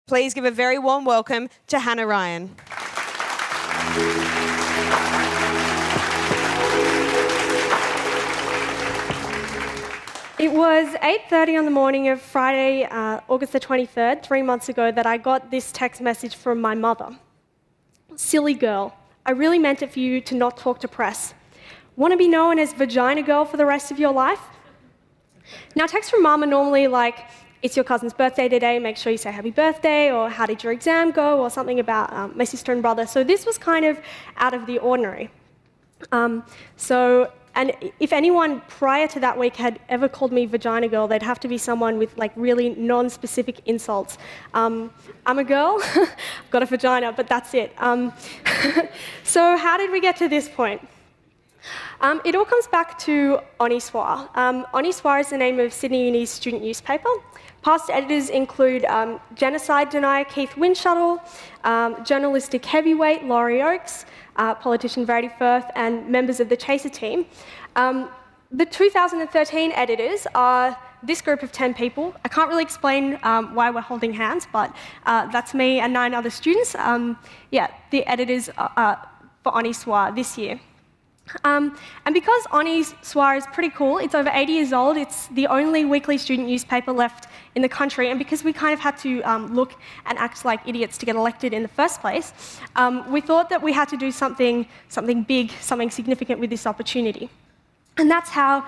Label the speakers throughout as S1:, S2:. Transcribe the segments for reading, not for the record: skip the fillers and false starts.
S1: Please give a very warm welcome to Hannah Ryan.
S2: It was 8:30 on the morning of Friday, August the 23rd, 3 months ago, that I got this text message from my mother. Silly girl, I really meant it for you to not talk to press. Want to be known as Vagina Girl for the rest of your life? Now, texts from mum are normally like, it's your cousin's birthday today, make sure you say happy birthday, or how did your exam go, or something about my sister and brother. So this was kind of out of the ordinary. And if anyone prior to that week had ever called me Vagina Girl, they'd have to be someone with like really non-specific insults. I'm a girl, I've got a vagina, but that's it. So how did we get to this point? It all comes back to Oni Soir. Oni Soir is the name of Sydney Uni's student newspaper. Past editors include genocide denier Keith Winshuttle, journalistic heavyweight Laurie Oakes, politician Verity Firth, and members of the Chaser team. The 2013 editors are this group of 10 people. I can't really explain why we're holding hands, but that's me and 9 other students. The editors for Oni Soir this year. And because Oni Soir is pretty cool, it's over 80 years old, it's the only weekly student newspaper left in the country, and because we kind of had to look and act like idiots to get elected in the first place, we thought that we had to do something big, something significant with this opportunity. And that's how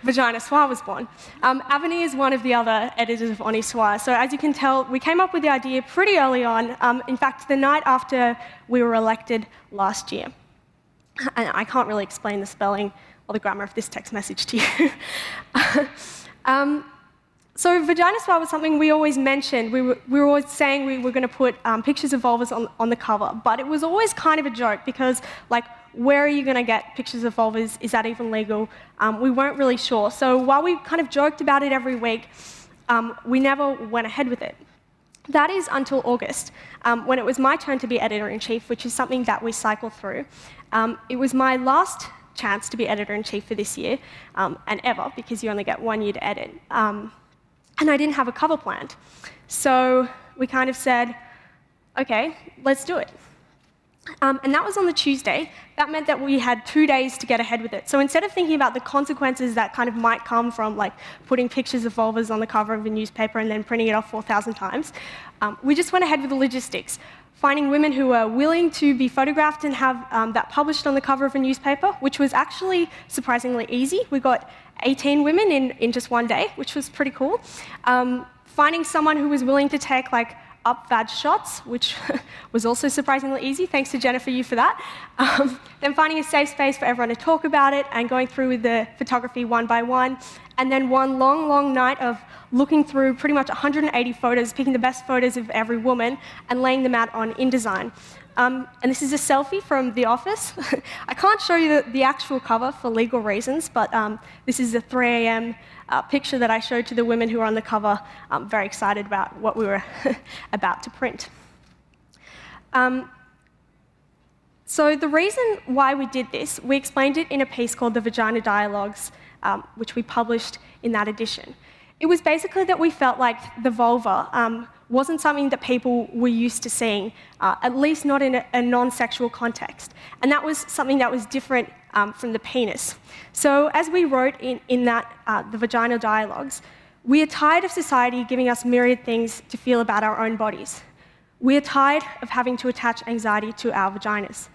S2: Vagina Soir was born. Avani is one of the other editors of Oni Soir, so as you can tell, we came up with the idea pretty early on, in fact, the night after we were elected last year. And I can't really explain the spelling or the grammar of this text message to you. So Vagina Soir was something we always mentioned. We were always saying we were going to put pictures of vulvas on the cover, but it was always kind of a joke because, like, where are you going to get pictures of vulvas? Is that even legal? We weren't really sure. So while we kind of joked about it every week, we never went ahead with it. That is until August, when it was my turn to be editor-in-chief, which is something that we cycle through. It was my last chance to be editor-in-chief for this year, and ever, because you only get 1 year to edit. And I didn't have a cover planned. So we kind of said, okay, let's do it. And that was on the Tuesday. That meant that we had 2 days to get ahead with it. So instead of thinking about the consequences that kind of might come from like putting pictures of vulvas on the cover of a newspaper and then printing it off 4,000 times, we just went ahead with the logistics. Finding women who were willing to be photographed and have that published on the cover of a newspaper, which was actually surprisingly easy. We got 18 women in just 1 day, which was pretty cool. Finding someone who was willing to take like up vag shots, which was also surprisingly easy, thanks to Jennifer, you for that. Then finding a safe space for everyone to talk about it and going through with the photography one by one. And then one long, long night of looking through pretty much 180 photos, picking the best photos of every woman and laying them out on InDesign. And this is a selfie from The Office. I can't show you the actual cover for legal reasons, but this is a 3 a.m. Picture that I showed to the women who were on the cover. I'm very excited about what we were about to print. So the reason why we did this, we explained it in a piece called The Vagina Dialogues, which we published in that edition. It was basically that we felt like the vulva wasn't something that people were used to seeing, at least not in a non-sexual context. And that was something that was different from the penis. So as we wrote in that, the Vagina Dialogues, we are tired of society giving us myriad things to feel about our own bodies. We are tired of having to attach anxiety to our vaginas.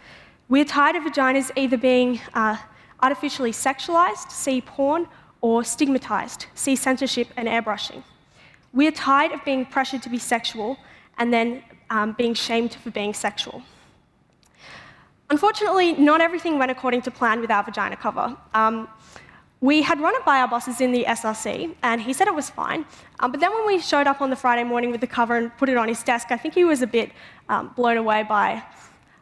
S2: We are tired of vaginas either being artificially sexualized, see porn, or stigmatized, see censorship and airbrushing. We are tired of being pressured to be sexual and then being shamed for being sexual. Unfortunately, not everything went according to plan with our vagina cover. We had run it by our bosses in the SRC, and he said it was fine. But then when we showed up on the Friday morning with the cover and put it on his desk, I think he was a bit blown away by,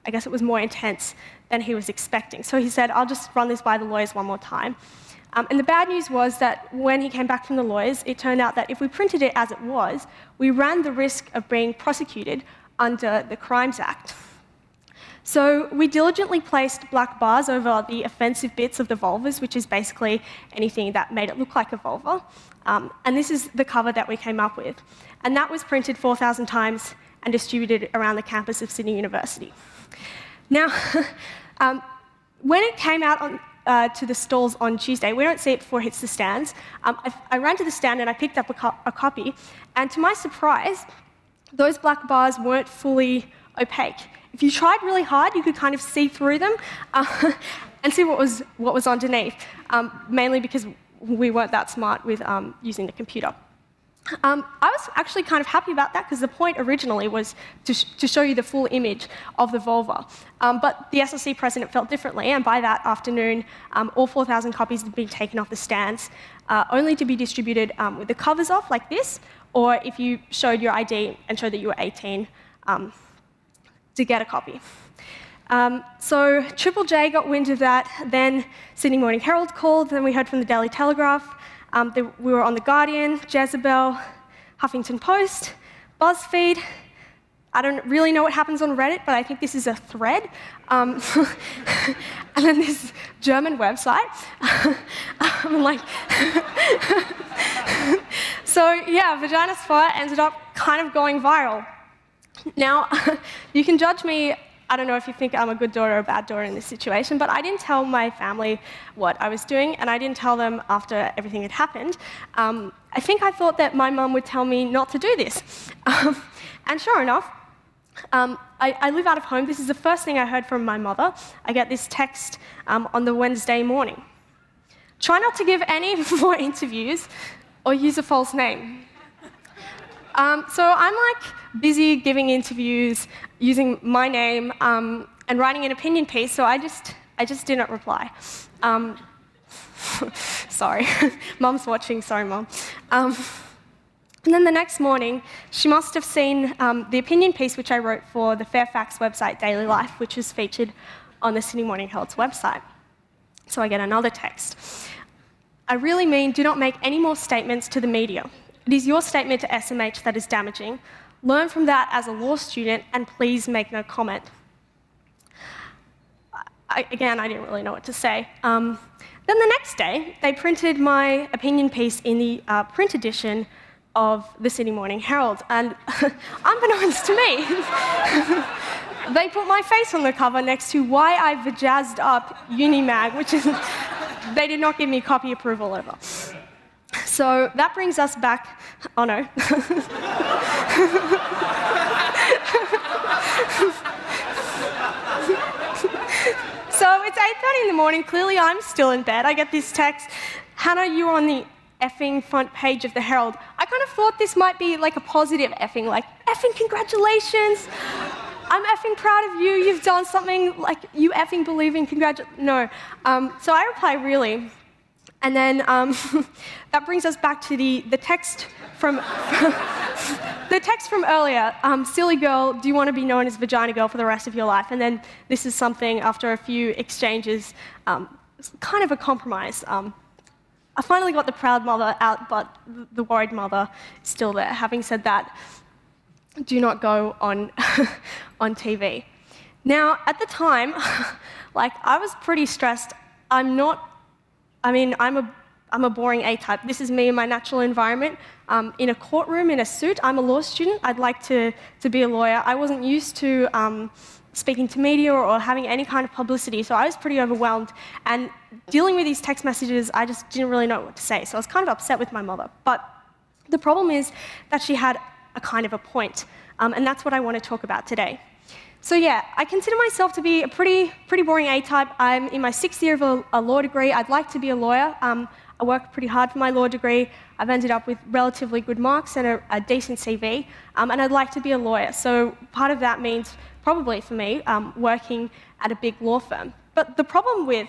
S2: I guess it was more intense than he was expecting. So he said, I'll just run this by the lawyers one more time. And the bad news was that when he came back from the lawyers, it turned out that if we printed it as it was, we ran the risk of being prosecuted under the Crimes Act. So we diligently placed black bars over the offensive bits of the vulvas, which is basically anything that made it look like a vulva. And this is the cover that we came up with. and that was printed 4,000 times and distributed around the campus of Sydney University. Now, when it came out to the stalls on Tuesday, we don't see it before it hits the stands. I ran to the stand and I picked up a copy, and to my surprise, those black bars weren't fully opaque. If you tried really hard, you could kind of see through them and see what was underneath, mainly because we weren't that smart with using the computer. I was actually kind of happy about that because the point originally was to show you the full image of the vulva. But the SLC president felt differently, and by that afternoon, all 4,000 copies had been taken off the stands, only to be distributed with the covers off like this, or if you showed your ID and showed that you were 18, to get a copy. So Triple J got wind of that, then Sydney Morning Herald called, then we heard from the Daily Telegraph. We were on The Guardian, Jezebel, Huffington Post, BuzzFeed. I don't really know what happens on Reddit, but I think this is a thread. And then this German website. I'm like, so yeah, Vagina Spot ended up kind of going viral. Now, you can judge me. I don't know if you think I'm a good daughter or a bad daughter in this situation, but I didn't tell my family what I was doing, and I didn't tell them after everything had happened. I think I thought that my mum would tell me not to do this. And sure enough, I live out of home. This is the first thing I heard from my mother. I get this text on the Wednesday morning. Try not to give any more interviews or use a false name. So I'm like busy giving interviews, using my name, and writing an opinion piece, so I just didn't reply. Sorry, Mum's watching, sorry Mum. And then the next morning, she must have seen the opinion piece which I wrote for the Fairfax website Daily Life, which was featured on the Sydney Morning Herald's website. So I get another text. I really mean, do not make any more statements to the media. It is your statement to SMH that is damaging. Learn from that as a law student, and please make no comment. Again, I didn't really know what to say. Then the next day, they printed my opinion piece in the print edition of the Sydney Morning Herald, and unbeknownst to me, they put my face on the cover next to why I vajazzed up Unimag, which is, they did not give me copy approval over. So that brings us back, oh no. So it's 8:30 in the morning, clearly I'm still in bed. I get this text, Hannah, you're on the effing front page of the Herald. I kind of thought this might be like a positive effing, like, effing congratulations. I'm effing proud of you, you've done something, like, you effing believe in no. So I reply, really? And then that brings us back to the text from the text from earlier. Silly girl, do you want to be known as Vagina Girl for the rest of your life? And then this is something after a few exchanges, kind of a compromise. I finally got the proud mother out, but the worried mother is still there. Having said that, do not go on on TV. Now, at the time, like, I was pretty stressed. I'm a boring A-type. This is me in my natural environment. In a courtroom, in a suit, I'm a law student. I'd like to be a lawyer. I wasn't used to speaking to media or having any kind of publicity, so I was pretty overwhelmed. And dealing with these text messages, I just didn't really know what to say, so I was kind of upset with my mother. But the problem is that she had a kind of a point, and that's what I want to talk about today. So yeah, I consider myself to be a pretty boring A-type. I'm in my 6th year of a law degree. I'd like to be a lawyer. I worked pretty hard for my law degree. I've ended up with relatively good marks and a decent CV, and I'd like to be a lawyer. So part of that means, probably for me, working at a big law firm. But the problem with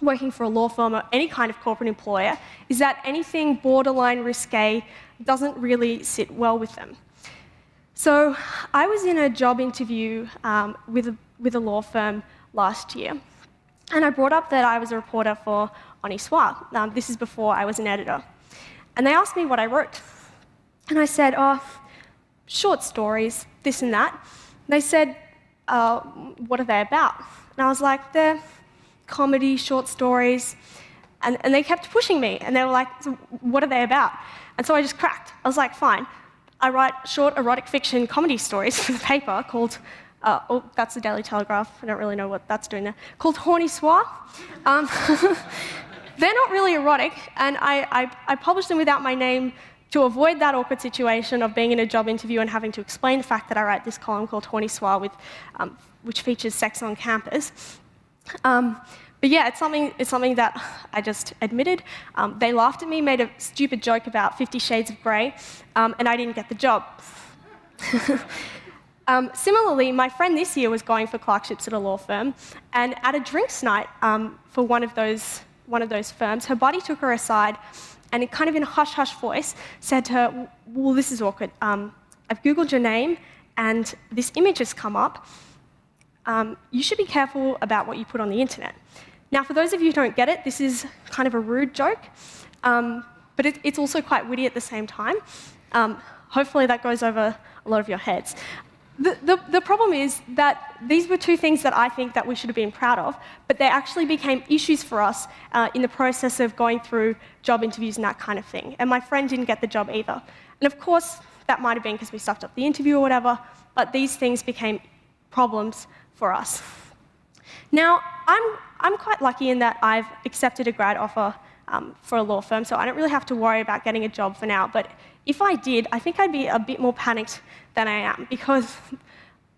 S2: working for a law firm or any kind of corporate employer is that anything borderline risque doesn't really sit well with them. So I was in a job interview with a law firm last year, and I brought up that I was a reporter for On Histoire. This is before I was an editor. And they asked me what I wrote. And I said, oh, short stories, this and that. And they said, what are they about? And I was like, they're comedy, short stories. And they kept pushing me. And they were like, so what are they about? And so I just cracked. I was like, fine. I write short erotic fiction comedy stories for the paper called, oh, that's the Daily Telegraph. I don't really know what that's doing there. Called Horny Soir. They're not really erotic, and I publish them without my name to avoid that awkward situation of being in a job interview and having to explain the fact that I write this column called Horny Soir, which features sex on campus. But yeah, it's something that I just admitted. They laughed at me, made a stupid joke about 50 Shades of Grey, and I didn't get the job. Similarly, my friend this year was going for clerkships at a law firm, and at a drinks night for one of those firms, her buddy took her aside and kind of in a hush-hush voice said to her, well, this is awkward. I've Googled your name, and this image has come up. You should be careful about what you put on the internet. Now, for those of you who don't get it, this is kind of a rude joke, but it's also quite witty at the same time. Hopefully that goes over a lot of your heads. The problem is that these were two things that I think that we should have been proud of, but they actually became issues for us in the process of going through job interviews and that kind of thing. And my friend didn't get the job either. And of course, that might have been because we stuffed up the interview or whatever, but these things became problems for us. Now, I'm quite lucky in that I've accepted a grad offer for a law firm, so I don't really have to worry about getting a job for now. But if I did, I think I'd be a bit more panicked than I am, because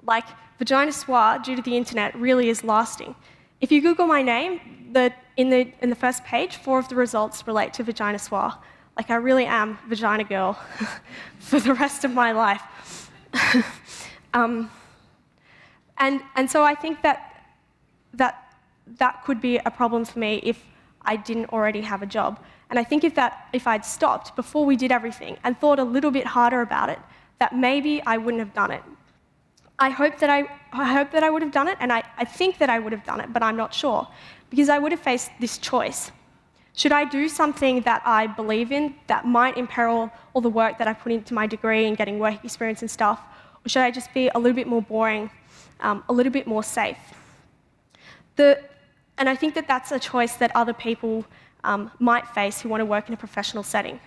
S2: like Vagina Soir, due to the internet, really is lasting. If you Google my name, in the first page, 4 of the results relate to Vagina Soir. Like, I really am Vagina Girl for the rest of my life. And so I think that could be a problem for me if I didn't already have a job. And I think if I'd stopped before we did everything and thought a little bit harder about it, that maybe I wouldn't have done it. I hope that I would have done it, and I think that I would have done it, but I'm not sure, because I would have faced this choice. Should I do something that I believe in that might imperil all the work that I put into my degree and getting work experience and stuff, or should I just be a little bit more boring, a little bit more safe? And I think that that's a choice that other people might face who want to work in a professional setting.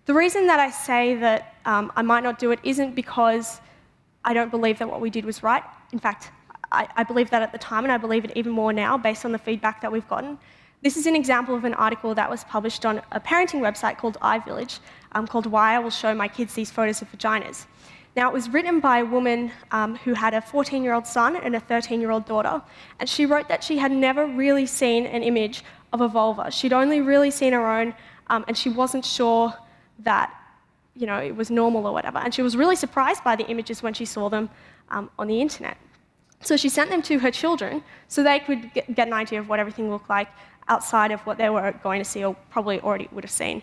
S2: The reason that I say that I might not do it isn't because I don't believe that what we did was right. In fact, I believed that at the time, and I believe it even more now based on the feedback that we've gotten. This is an example of an article that was published on a parenting website called iVillage, called Why I Will Show My Kids These Photos of Vaginas. Now, it was written by a woman who had a 14-year-old son and a 13-year-old daughter, and she wrote that she had never really seen an image of a vulva. She'd only really seen her own, and she wasn't sure that it was normal or whatever. And she was really surprised by the images when she saw them on the internet. So she sent them to her children so they could get an idea of what everything looked like outside of what they were going to see or probably already would have seen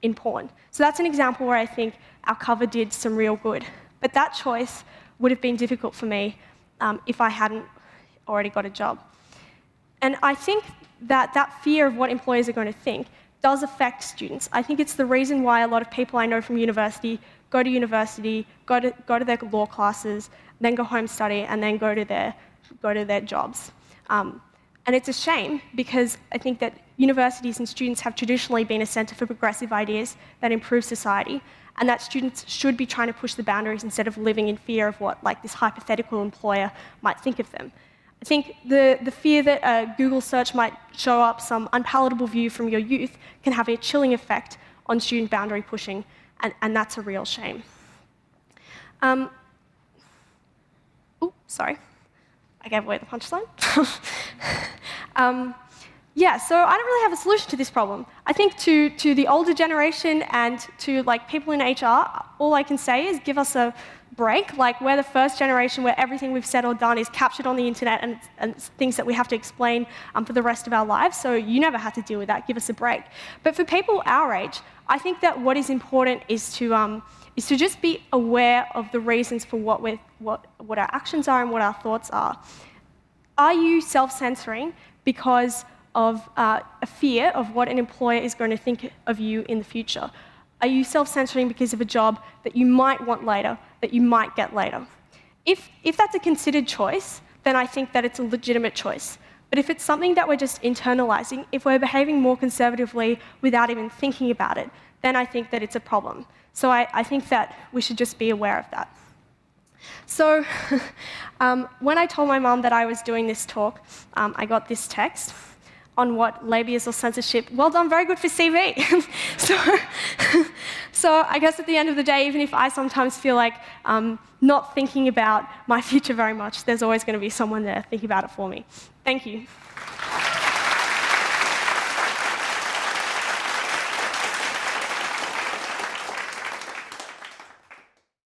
S2: in porn. So that's an example where I think our cover did some real good. But that choice would have been difficult for me if I hadn't already got a job. And I think that fear of what employers are going to think does affect students. I think it's the reason why a lot of people I know from university, go to their law classes, then go home study, and then go to their jobs. And it's a shame, because I think that universities and students have traditionally been a centre for progressive ideas that improve society, and that students should be trying to push the boundaries instead of living in fear of what this hypothetical employer might think of them. I think the fear that a Google search might show up some unpalatable view from your youth can have a chilling effect on student boundary pushing, and that's a real shame. Sorry. I gave away the punchline. Yeah, so I don't really have a solution to this problem. I think to the older generation and to people in HR, all I can say is give us a break. We're the first generation where everything we've said or done is captured on the internet and things that we have to explain for the rest of our lives, so you never have to deal with that. Give us a break. But for people our age, I think that what is important is to just be aware of the reasons for what our actions are and what our thoughts are. Are you self-censoring because of a fear of what an employer is going to think of you in the future? Are you self-censoring because of a job that you might want later, that you might get later? If that's a considered choice, then I think that it's a legitimate choice. But if it's something that we're just internalizing, if we're behaving more conservatively without even thinking about it, then I think that it's a problem. So I think that we should just be aware of that. So when I told my mum that I was doing this talk, I got this text on what labia is or censorship. Well done, very good for CV. so I guess at the end of the day, even if I sometimes feel like not thinking about my future very much, there's always going to be someone there thinking about it for me. Thank you.